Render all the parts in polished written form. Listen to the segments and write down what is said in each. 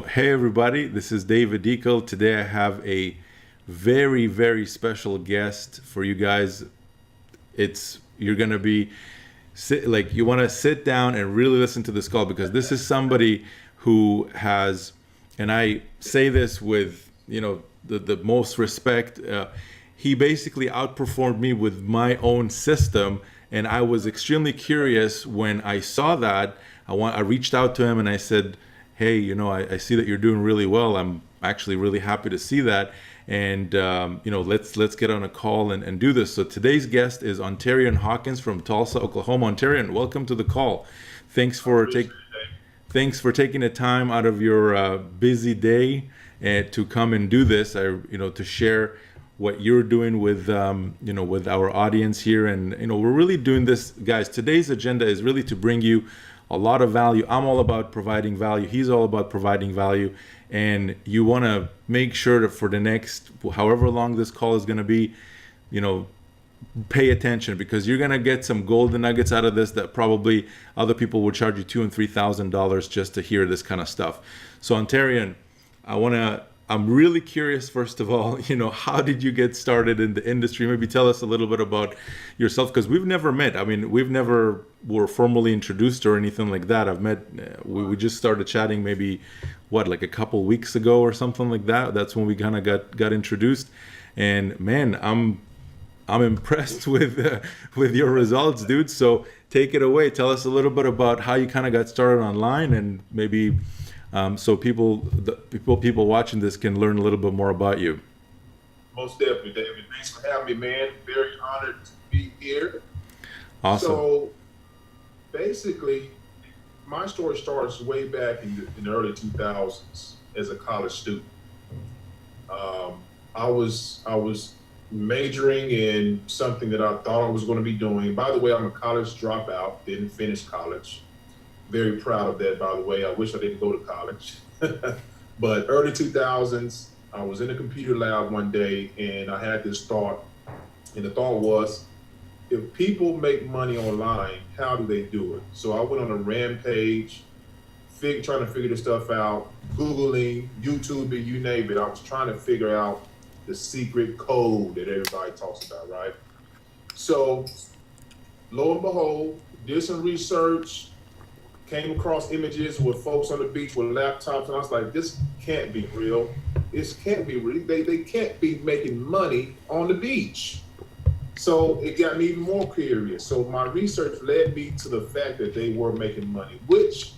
Hey everybody, this is David Deacle. Today I have a very, very special guest for you guys. You're gonna be you want to sit down and really listen to this call because this is somebody who has, and I say this with the most respect. He basically outperformed me with my own system, and I was extremely curious when I saw that. I reached out to him and I said, hey, I see that you're doing really well. I'm actually really happy to see that. And, let's get on a call and do this. So today's guest is Ontarian Hawkins from Tulsa, Oklahoma. Ontarian, welcome to the call. Thanks for taking the time out of your busy day and to come and do this. To share what you're doing with with our audience here. And we're really doing this, guys. Today's agenda is really to bring you a lot of value. I'm all about providing value. He's all about providing value. And you want to make sure that for the next, however long this call is going to be, pay attention, because you're going to get some golden nuggets out of this that probably other people would charge you $2,000 and $3,000 just to hear this kind of stuff. So Ontarian, I'm really curious, first of all, how did you get started in the industry? Maybe tell us a little bit about yourself, because we've never met. I mean, we've never were formally introduced or anything like that. I've met, we just started chatting maybe, like a couple weeks ago or something like that. That's when we kind of got introduced. And man, I'm impressed with your results, dude. So take it away. Tell us a little bit about how you kind of got started online, and maybe so people watching this can learn a little bit more about you. Most definitely, David. Thanks for having me, man. Very honored to be here. Awesome. So basically, my story starts way back in the early 2000s as a college student. I was majoring in something that I thought I was going to be doing. By the way, I'm a college dropout, didn't finish college. Very proud of that, by the way. I wish I didn't go to college. But early 2000s, I was in a computer lab one day and I had this thought. And the thought was, if people make money online, how do they do it? So I went on a rampage, trying to figure this stuff out, Googling, YouTubing, you name it. I was trying to figure out the secret code that everybody talks about, right? So lo and behold, did some research, came across images with folks on the beach with laptops, and I was like, this can't be real. This can't be real. They can't be making money on the beach. So it got me even more curious. So my research led me to the fact that they were making money, which,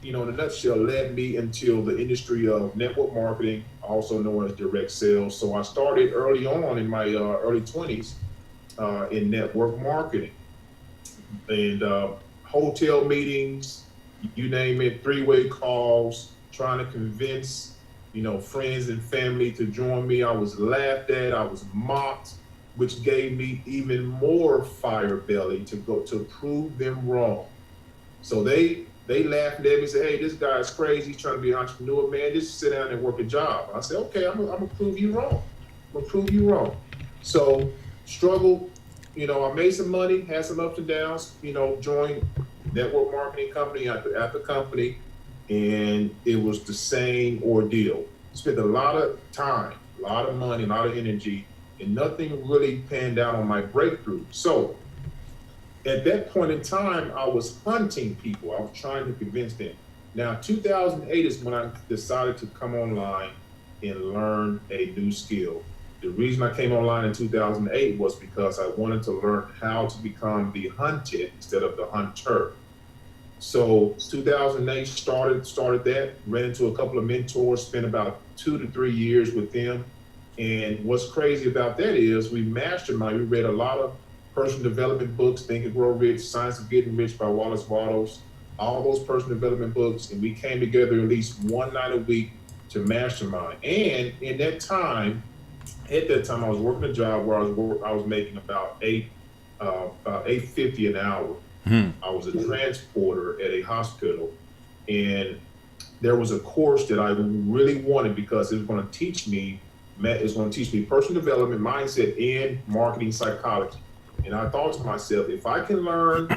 in a nutshell, led me into the industry of network marketing, also known as direct sales. So I started early on in my early 20s in network marketing. And hotel meetings, you name it, three-way calls, trying to convince, friends and family to join me. I was laughed at, I was mocked, which gave me even more fire belly to go to prove them wrong. So they laughed at me and said, hey, this guy's crazy, he's trying to be an entrepreneur, man, just sit down and work a job. I said, okay, I'm gonna prove you wrong. I'm gonna prove you wrong. So struggled, I made some money, had some ups and downs, joined network marketing company after company, and it was the same ordeal. Spent a lot of time, a lot of money, a lot of energy, and nothing really panned out on my breakthrough. So at that point in time, I was hunting people. I was trying to convince them. Now, 2008 is when I decided to come online and learn a new skill. The reason I came online in 2008 was because I wanted to learn how to become the hunted instead of the hunter. So 2008 started that, ran into a couple of mentors, spent about 2 to 3 years with them. And what's crazy about that is we mastermind, we read a lot of personal development books, Think and Grow Rich, Science of Getting Rich by Wallace Wattles, all those personal development books. And we came together at least one night a week to mastermind. And at that time, I was working a job where I was making about $8.50 an hour. I was a transporter at a hospital, and there was a course that I really wanted because it was going to teach me personal development, mindset, and marketing psychology. And I thought to myself, if I can learn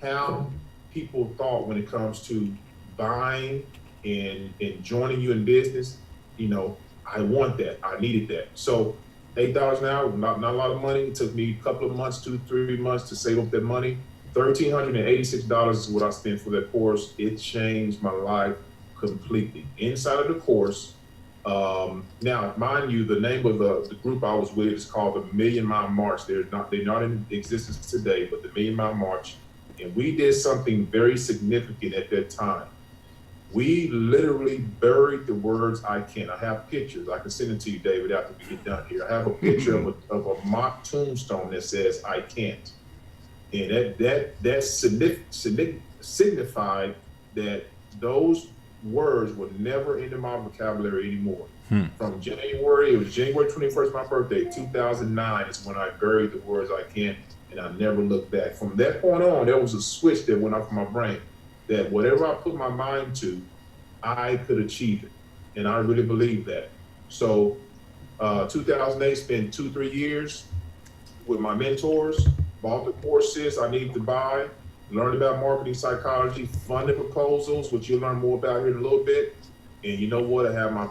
how people thought when it comes to buying and joining you in business, you know, I want that. I needed that. So $8 an hour, not a lot of money. It took me a couple of months, 2-3 months to save up that money. $1,386 is what I spent for that course. It changed my life completely. Inside of the course, now, mind you, the name of the group I was with is called the Million Mile March. They're not in existence today, but the Million Mile March. And we did something very significant at that time. We literally buried the words "I can't." I have pictures. I can send it to you, David, after we get done here. I have a picture of a mock tombstone that says "I can't," and that signified that those words were never in my vocabulary anymore. From January, it was January 21st, my birthday, 2009 is when I buried the words "I can't," and I never looked back. From that point on, there was a switch that went off in my brain that whatever I put my mind to, I could achieve it. And I really believe that. So 2008, spent 2-3 years with my mentors, bought the courses I needed to buy, learned about marketing psychology, funded proposals, which you'll learn more about here in a little bit. And you know what? I had my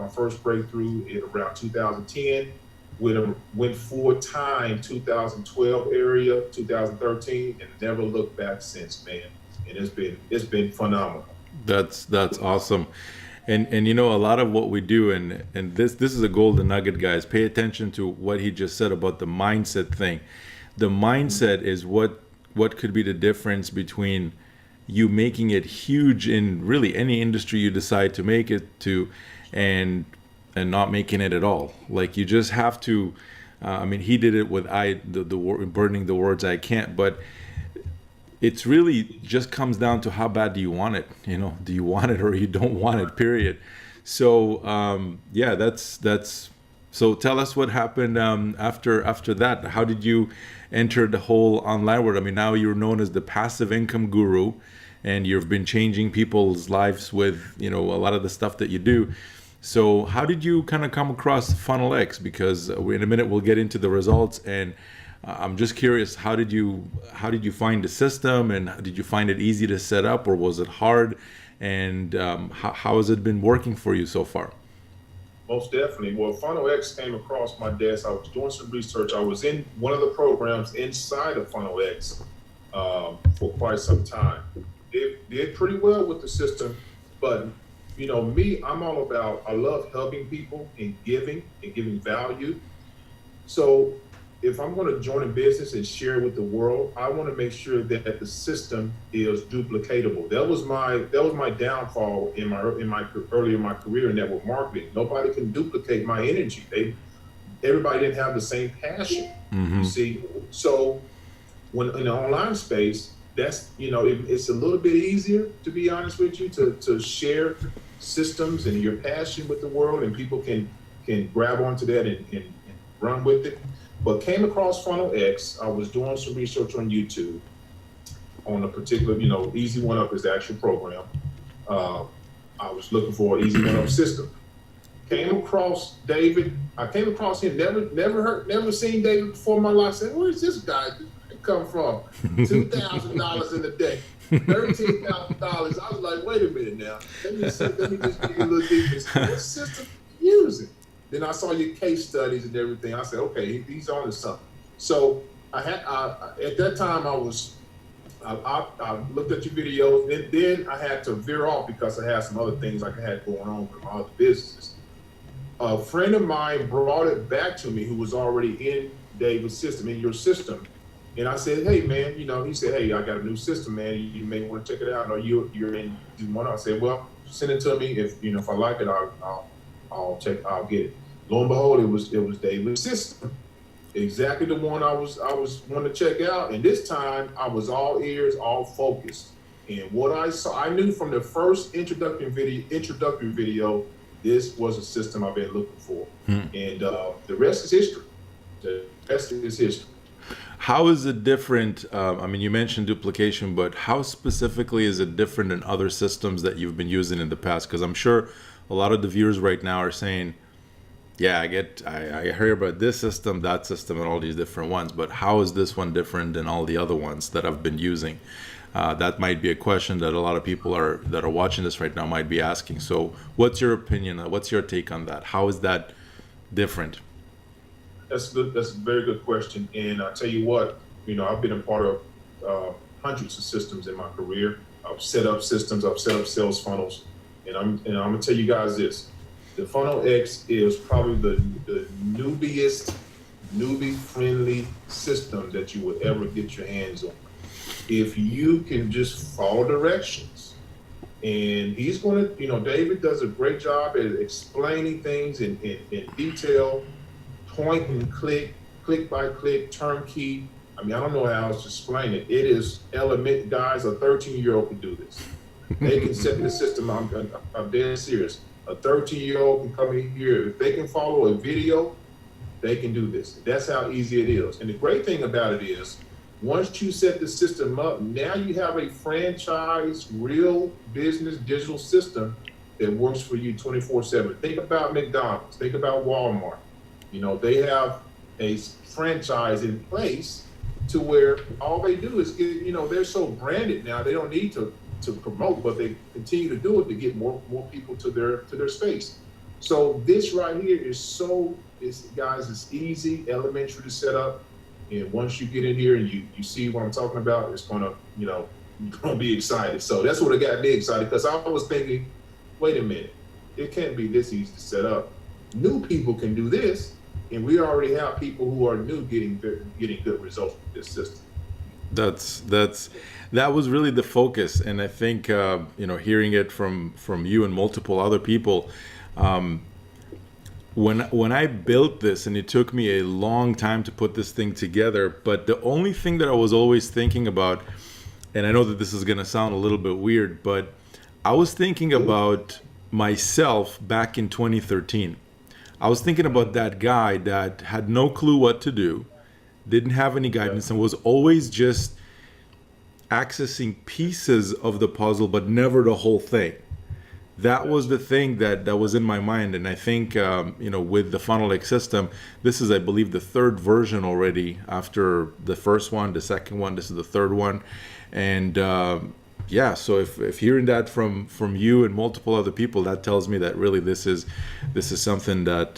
first breakthrough in around 2010. Went full time 2012 area, 2013, and never looked back since, man. And it's been phenomenal. That's awesome. And you know, a lot of what we do, and this is a golden nugget, guys. Pay attention to what he just said about the mindset thing. The mindset is what could be the difference between you making it huge in really any industry you decide to make it to, and not making it at all. Like, you just have to. I mean, he did it with burning the words "I can't," but it's really just comes down to how bad do you want it. You know, do you want it or you don't want it? Period. So yeah, that's. So tell us what happened after that. How did you enter the whole online world? I mean, now you're known as the passive income guru, and you've been changing people's lives with, you know, a lot of the stuff that you do. So how did you kind of come across Funnel X? Because in a minute we'll get into the results, and I'm just curious, how did you find the system, and did you find it easy to set up, or was it hard? And how has it been working for you so far? Most definitely. Well, Funnel X came across my desk. I was doing some research. I was in one of the programs inside of Funnel X for quite some time. It did pretty well with the system, but you know me, I love helping people and giving value. So if I'm going to join a business and share it with the world, I want to make sure that the system is duplicatable. That was my downfall in my earlier in my career in network marketing. Nobody can duplicate my energy. Everybody didn't have the same passion. You see, so when in the online space, that's, you know, it's a little bit easier, to be honest with you, to share systems and your passion with the world, and people can grab onto that and run with it. But came across Funnel X. I was doing some research on YouTube on a particular, you know, Easy One Up is the actual program. I was looking for an Easy One Up system. Came across David. I came across him. Never seen David before in my life. I said, where's this guy come from? $2,000 in a day, $13,000. I was like, wait a minute now. Let me just dig a little deeper. What system are you using? Then I saw your case studies and everything. I said, okay, he's on to something. So at that time I looked at your videos, and then I had to veer off because I had some other things like I had going on with my other businesses. A friend of mine brought it back to me, who was already in David's system, in your system. And I said, hey man, you know, he said, hey, I got a new system, man. You may want to check it out. Or you're in, you want to? I said, well, send it to me. If I like it, I'll get it. Lo and behold, it was David's system, exactly the one I was wanting to check out. And this time I was all ears, all focused. And what I saw, I knew from the first introductory video, this was a system I've been looking for. And the rest is history. The rest is history. How is it different? I mean, you mentioned duplication, but how specifically is it different than other systems that you've been using in the past? Because I'm sure a lot of the viewers right now are saying, yeah, I hear about this system, that system, and all these different ones, but how is this one different than all the other ones that I've been using? That might be a question that a lot of people that are watching this right now might be asking. So what's your opinion? What's your take on that? How is that different? That's good. That's a very good question. And I tell you what, I've been a part of hundreds of systems in my career. I've set up systems. I've set up sales funnels, and I'm gonna tell you guys this: the Funnel X is probably the newbie-friendly system that you would ever get your hands on. If you can just follow directions, and he's going to, David does a great job at explaining things in detail, point and click by click, turnkey. I mean, I don't know how else to explain it. It is element, guys. A 13-year-old can do this. They can set the system. I'm dead serious. A 13-year-old can come in here. If they can follow a video, they can do this. That's how easy it is. And the great thing about it is, once you set the system up, now you have a franchise, real business digital system that works for you 24/7. Think about McDonald's. Think about Walmart. They have a franchise in place to where all they do is get, they're so branded now, they don't need to promote, but they continue to do it to get more people to their space. So this right here is guys, it's easy, elementary to set up. And once you get in here and you see what I'm talking about, it's gonna, you're gonna be excited. So that's what got me excited, because I was thinking, wait a minute, it can't be this easy to set up. New people can do this, and we already have people who are new getting good results with this system. That was really the focus, and I think hearing it from you and multiple other people. When I built this, and it took me a long time to put this thing together, but the only thing that I was always thinking about, and I know that this is going to sound a little bit weird, but I was thinking about myself back in 2013. I was thinking about that guy that had no clue what to do, didn't have any guidance, and was always just accessing pieces of the puzzle, but never the whole thing. That was the thing that was in my mind. And I think, with the Funnel X system, this is, I believe, the third version already after the first one, the second one, this is the third one. And so if hearing that from you and multiple other people, that tells me that really this is something that,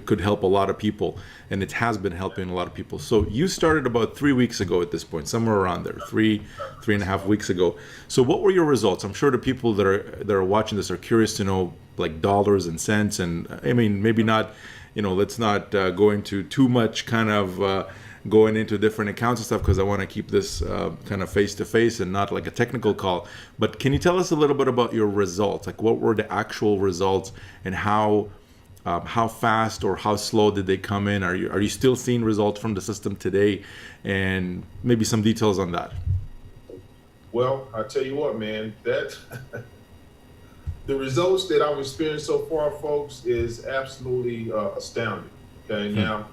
could help a lot of people. And it has been helping a lot of people. So you started about 3 weeks ago at this point, somewhere around there, three and a half weeks ago. So what were your results? I'm sure the people that are watching this are curious to know, like, dollars and cents. And I mean, maybe not, let's not go into too much kind of going into different accounts and stuff, because I want to keep this kind of face to face and not like a technical call. But can you tell us a little bit about your results? Like, what were the actual results, and how fast or how slow did they come in? Are you still seeing results from the system today? And maybe some details on that. Well, I tell you what, man, that the results that I've experienced so far, folks, is absolutely astounding. Okay, now,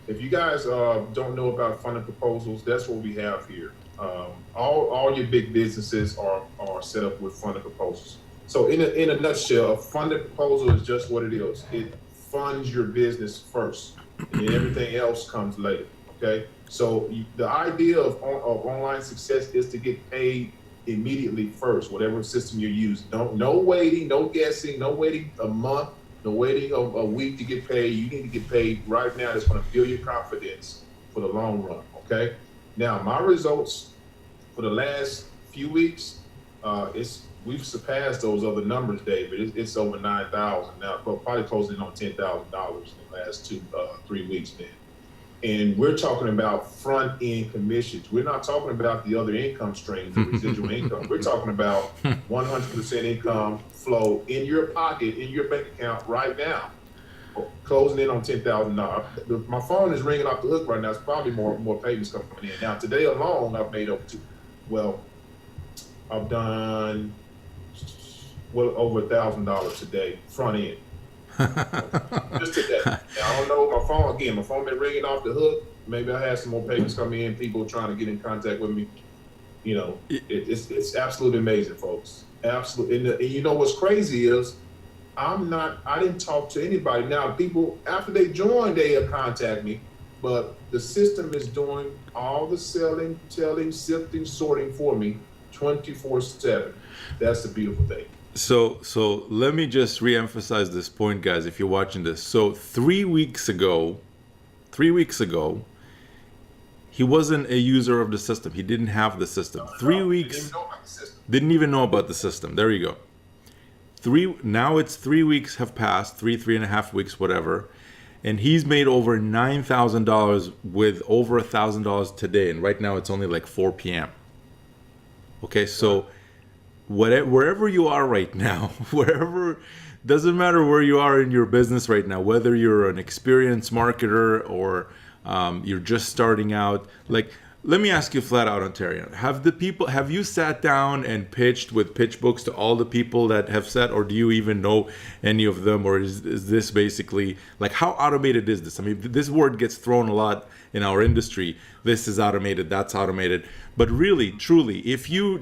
if you guys don't know about funded proposals, that's what we have here. All your big businesses are set up with funded proposals. So in a nutshell, a funded proposal is just what it is. It funds your business first, and everything else comes later. Okay. So the idea of online success is to get paid immediately first, whatever system you're using. No waiting, no guessing, no waiting a month, no waiting a week to get paid. You need to get paid right now. That's going to build your confidence for the long run. Okay. Now, my results for the last few weeks, we've surpassed those other numbers, David. It's over 9,000 now, probably closing in on $10,000 in the last 3 weeks, man. And we're talking about front end commissions. We're not talking about the other income streams, the residual income. We're talking about 100% income flow in your pocket, in your bank account right now, closing in on $10,000. My phone is ringing off the hook right now. It's probably more payments coming in. Now, today alone, I've made I've done over $1,000 today, front end. Just today. Now, I don't know my phone. Again, my phone been ringing off the hook. Maybe I had some more payments come in. People trying to get in contact with me. It's absolutely amazing, folks. Absolutely. And you know what's crazy is I didn't talk to anybody. Now, people, after they join, they'll contact me. but the system is doing all the selling, telling, sifting, sorting for me 24/7. That's the beautiful thing. So let me just reemphasize this point, guys, if you're watching this. So 3 weeks ago, he wasn't a user of the system. He didn't have the system. 3 weeks, didn't even know about the system. There you go. Now it's 3 weeks have passed, 3.5 weeks, whatever. And he's made over $9,000 with over $1,000 today. And right now it's only like 4 p.m. Okay, so wherever you are right now, doesn't matter where you are in your business right now, whether you're an experienced marketer or you're just starting out. Like, let me ask you flat out, Ontarian, have you sat down and pitched with pitch books to all the people that have said, or do you even know any of them? Or is this basically, like, how automated is this? I mean, this word gets thrown a lot in our industry. This is automated, that's automated. But really, truly, if you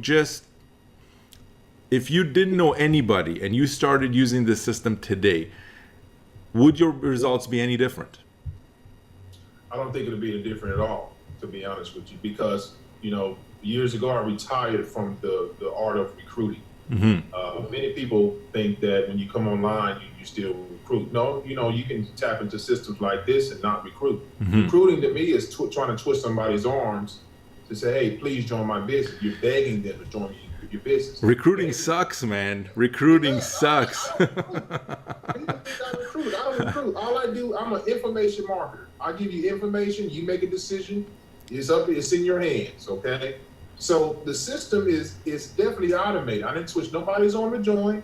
didn't know anybody and you started using this system today, would your results be any different? I don't think it'll be any different at all, to be honest with you, because, years ago I retired from the art of recruiting. Many people think that when you come online, you still recruit. No, you can tap into systems like this and not recruit. Recruiting to me is trying to twist somebody's arms to say, hey, please join my business. You're begging them to join your business. Recruiting sucks, man. Recruiting sucks. People think I recruit. I don't recruit. All I do, I'm an information marketer. I give you information, you make a decision, it's in your hands, okay? So the system is definitely automated. I didn't twist nobody's arm to join.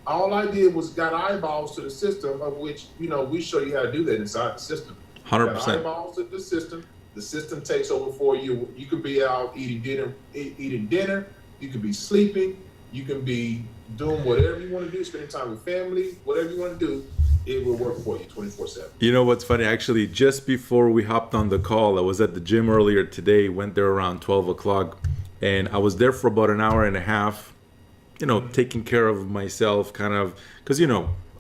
All I did was got eyeballs to the system, of which, we show you how to do that inside the system. 100%. Got eyeballs to the system takes over for you. You could be out eating dinner, you could be sleeping, you can be doing whatever you want to do, spending time with family, whatever you want to do. It will work for you 24/7. You know what's funny? Actually, just before we hopped on the call, I was at the gym earlier today, went there around 12 o'clock, and I was there for about an hour and a half, taking care of myself, kind of, because,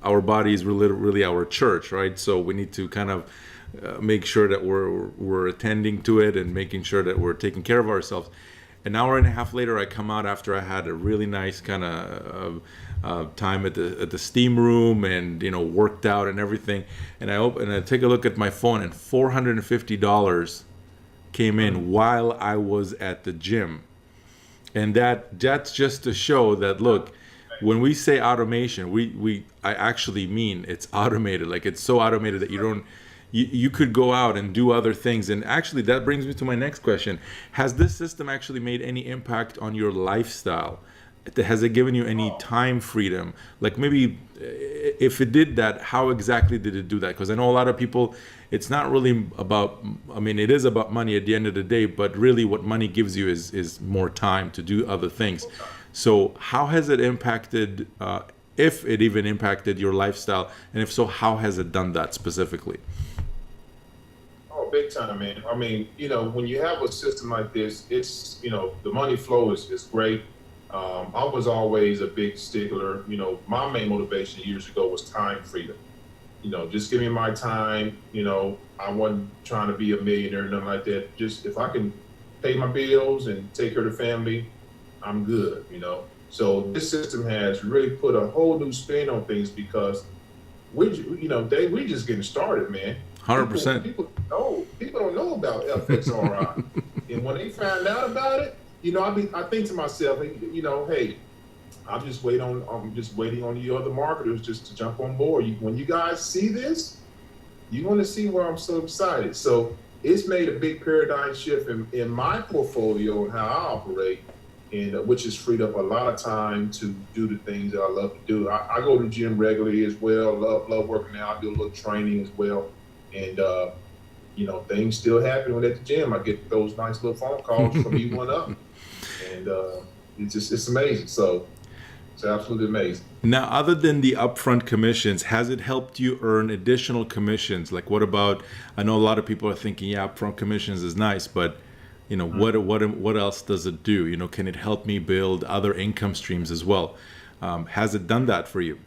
our body is really our church, right? So we need to kind of make sure that we're attending to it and making sure that we're taking care of ourselves. An hour and a half later, I come out after I had a really nice kind of time at the steam room and worked out and everything. And I take a look at my phone, and $450 came in while I was at the gym. And that's just to show that, look, when we say automation, I actually mean it's automated. Like, it's so automated that you could go out and do other things. And actually, that brings me to my next question. Has this system actually made any impact on your lifestyle? Has it given you any time freedom? Like, maybe if it did that, how exactly did it do that? Because I know a lot of people, it's not really about, it is about money at the end of the day, but really what money gives you is more time to do other things. So how has it impacted, if it even impacted your lifestyle? And if so, how has it done that specifically? Oh, big time, man. When you have a system like this, it's, the money flow is great. I was always a big stickler. My main motivation years ago was time freedom. Just give me my time. I wasn't trying to be a millionaire, nothing like that. Just if I can pay my bills and take care of the family, I'm good, So this system has really put a whole new spin on things, because we're just getting started, man. 100%. People don't know about X ROI. And when they find out about it, I think to myself, hey, I'm just waiting on you other marketers just to jump on board. When you guys see this, you're going to see why I'm so excited. So it's made a big paradigm shift in my portfolio and how I operate, and which has freed up a lot of time to do the things that I love to do. I go to the gym regularly as well. Love working out. I do a little training as well, and things still happen at the gym. I get those nice little phone calls from E1 up, and it's amazing. So it's absolutely amazing. Now, other than the upfront commissions, has it helped you earn additional commissions? Like, what about? I know a lot of people are thinking, yeah, upfront commissions is nice, but what else does it do? Can it help me build other income streams as well? Has it done that for you?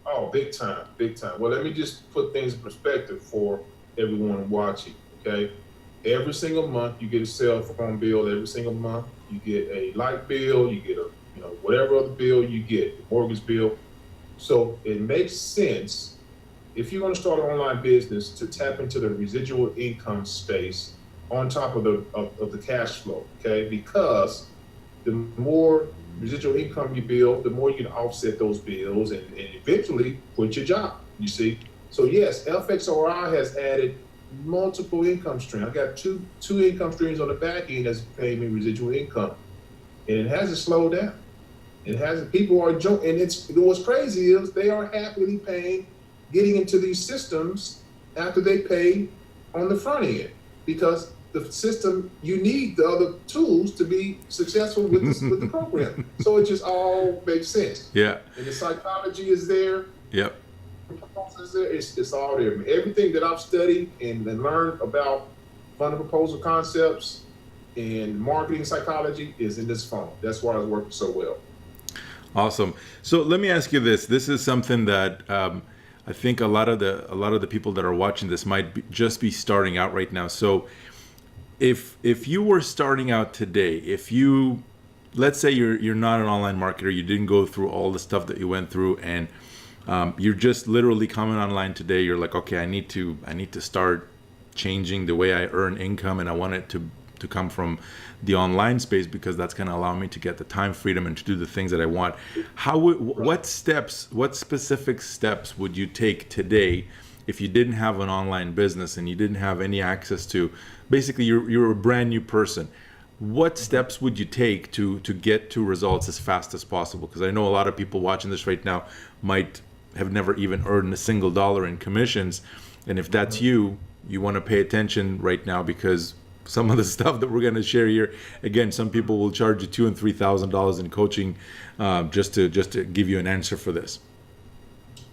Oh, big time, big time. Well, let me just put things in perspective for everyone watching. Okay. Every single month you get a cell phone bill. Every single month you get a light bill. You get a, whatever other bill you get, the mortgage bill. So it makes sense if you're going to start an online business to tap into the residual income space on top of the cash flow. Okay, because the more residual income you build, the more you can offset those bills and eventually quit your job. You see. So yes, X ROI has added multiple income streams. I got two income streams on the back end that's paying me residual income, and it hasn't slowed down. It hasn't. People are joking, and what's crazy is they are happily paying, getting into these systems after they pay on the front end, because the system, you need the other tools to be successful with with the program. So it just all makes sense. Yeah. And the psychology is there. Yep. It's all there. Everything that I've studied and learned about funding proposal concepts and marketing psychology is in this funnel. That's why it's working so well. Awesome. So let me ask you this. This is something that I think a lot of the people that are watching this might just be starting out right now. So if you were starting out today, let's say you're not an online marketer, you didn't go through all the stuff that you went through, and you're just literally coming online today. You're like, okay, I need to start changing the way I earn income, and I want it to come from the online space because that's going to allow me to get the time freedom and to do the things that I want. What specific steps would you take today if you didn't have an online business and you didn't have any access to, basically you're a brand new person? What steps would you take to get to results as fast as possible? Because I know a lot of people watching this right now might have never even earned a single dollar in commissions. And if that's you want to pay attention right now, because some of the stuff that we're going to share here, again, some people will charge you $2,000 and $3,000 in coaching just to give you an answer for this.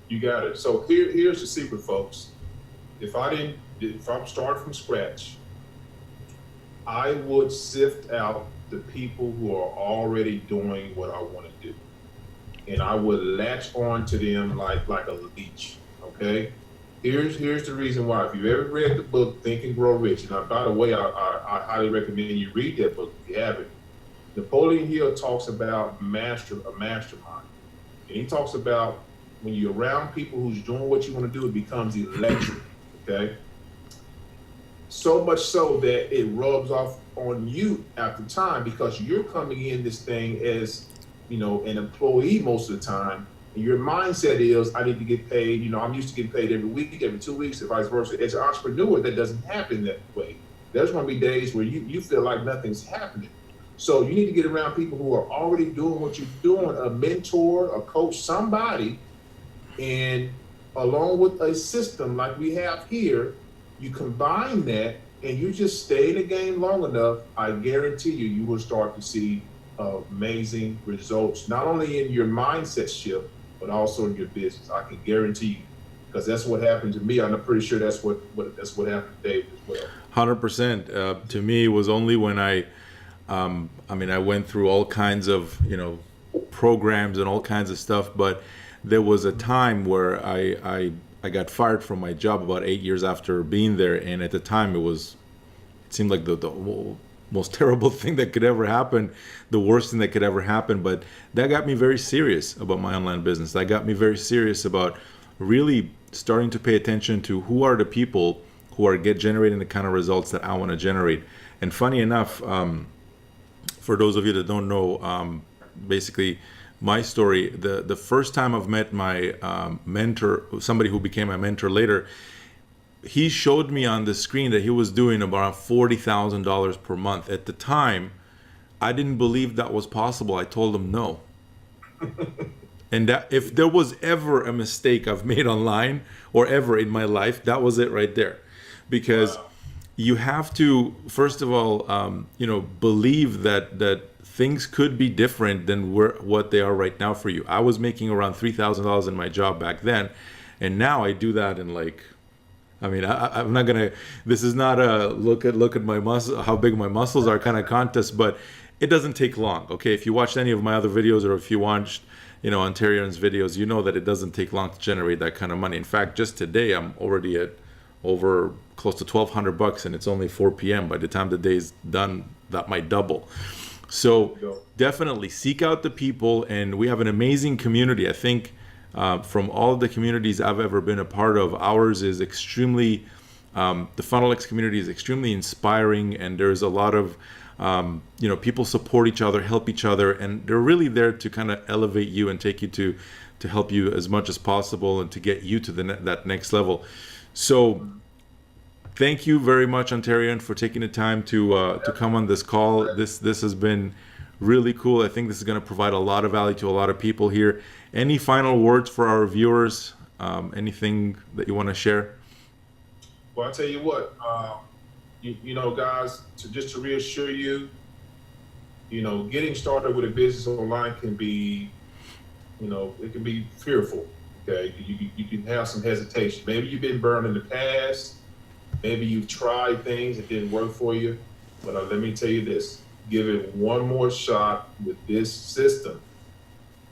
You got it. So here's the secret, folks. If I'm starting from scratch, I would sift out the people who are already doing what I want to do, and I would latch on to them like a leech. Okay. Here's the reason why. If you've ever read the book Think and Grow Rich, and by the way, I highly recommend you read that book if you haven't. Napoleon Hill talks about a mastermind, and he talks about when you're around people who's doing what you want to do, it becomes electric. Okay. So much so that it rubs off on you after time, because you're coming in this thing as, an employee most of the time. And your mindset is, I need to get paid. I'm used to getting paid every week, every 2 weeks, and vice versa. As an entrepreneur, that doesn't happen that way. There's going to be days where you feel like nothing's happening. So you need to get around people who are already doing what you're doing, a mentor, a coach, somebody, and along with a system like we have here, you combine that and you just stay in the game long enough, I guarantee you will start to see amazing results, not only in your mindset shift, but also in your business. I can guarantee you, because that's what happened to me. I'm pretty sure that's what happened to David as well. 100%. To me, it was only when I went through all kinds of, programs and all kinds of stuff, but there was a time where I got fired from my job about 8 years after being there, and at the time it seemed like the most terrible thing that could ever happen, the worst thing that could ever happen. But that got me very serious about my online business. That got me very serious about really starting to pay attention to who are the people who are generating the kind of results that I want to generate. And funny enough, for those of you that don't know, basically my story, the first time I've met my mentor, somebody who became my mentor later, he showed me on the screen that he was doing about $40,000 per month. At the time, I didn't believe that was possible. I told him no. And that if there was ever a mistake I've made online or ever in my life, that was it right there. Because you have to, first of all, believe that things could be different than what they are right now for you. I was making around $3,000 in my job back then, and now I do that in I'm not gonna. This is not a look at my muscle, how big my muscles are kind of contest, but it doesn't take long. Okay, if you watched any of my other videos, or if you watched, Ontarian's videos, you know that it doesn't take long to generate that kind of money. In fact, just today I'm already at over close to $1,200, and it's only 4 p.m. By the time the day's done, that might double. So definitely seek out the people, and we have an amazing community. I think from all the communities I've ever been a part of, ours is extremely, the FunnelX community is extremely inspiring, and there's a lot of, people support each other, help each other, and they're really there to kind of elevate you and take you to help you as much as possible and to get you to that next level. So thank you very much, Ontarian, for taking the time to come on this call. This has been really cool. I think this is going to provide a lot of value to a lot of people here. Any final words for our viewers? Anything that you want to share? Well, I'll tell you what, guys, to reassure you, getting started with a business online can be, it can be fearful. Okay, you can have some hesitation. Maybe you've been burned in the past. Maybe you've tried things that didn't work for you. But let me tell you this, give it one more shot with this system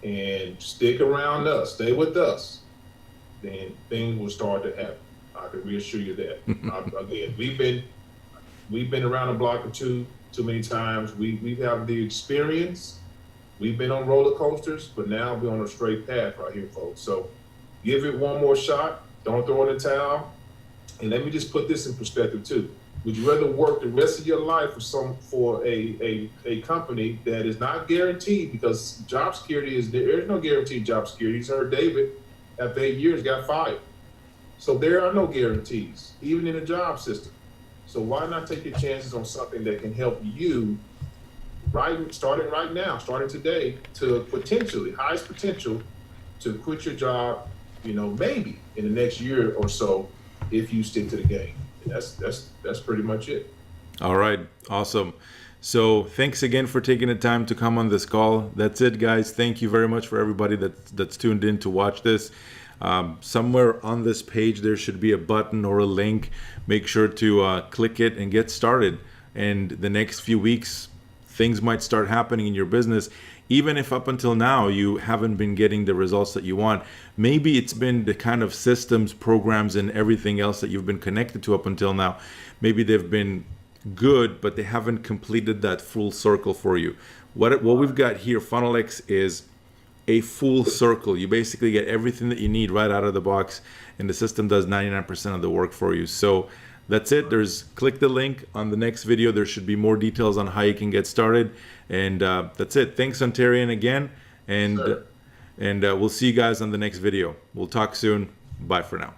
and stick around us, stay with us, then things will start to happen. I can reassure you that. Again, we've been around the block or too many times. We have the experience. We've been on roller coasters, but now we're on a straight path right here, folks. So give it one more shot. Don't throw in the towel. And let me just put this in perspective too. Would you rather work the rest of your life for a company that is not guaranteed, because job security there's no guaranteed job security. You heard David, after 8 years, got fired. So there are no guarantees, even in the job system. So why not take your chances on something that can help you starting right now, starting today, to potentially, highest potential to quit your job, maybe in the next year or so, if you stick to the game. And that's pretty much it. All right. Awesome. So thanks again for taking the time to come on this call. That's it, guys. Thank you very much for everybody that's tuned in to watch this. Somewhere on this page, there should be a button or a link. Make sure to click it and get started. And the next few weeks, things might start happening in your business. Even if up until now you haven't been getting the results that you want, maybe it's been the kind of systems, programs, and everything else that you've been connected to up until now. Maybe they've been good, but they haven't completed that full circle for you. What we've got here, FunnelX, is a full circle. You basically get everything that you need right out of the box, and the system does 99% of the work for you. So that's it. Click the link on the next video. There should be more details on how you can get started. And that's it. Thanks, Ontarian, again. And we'll see you guys on the next video. We'll talk soon. Bye for now.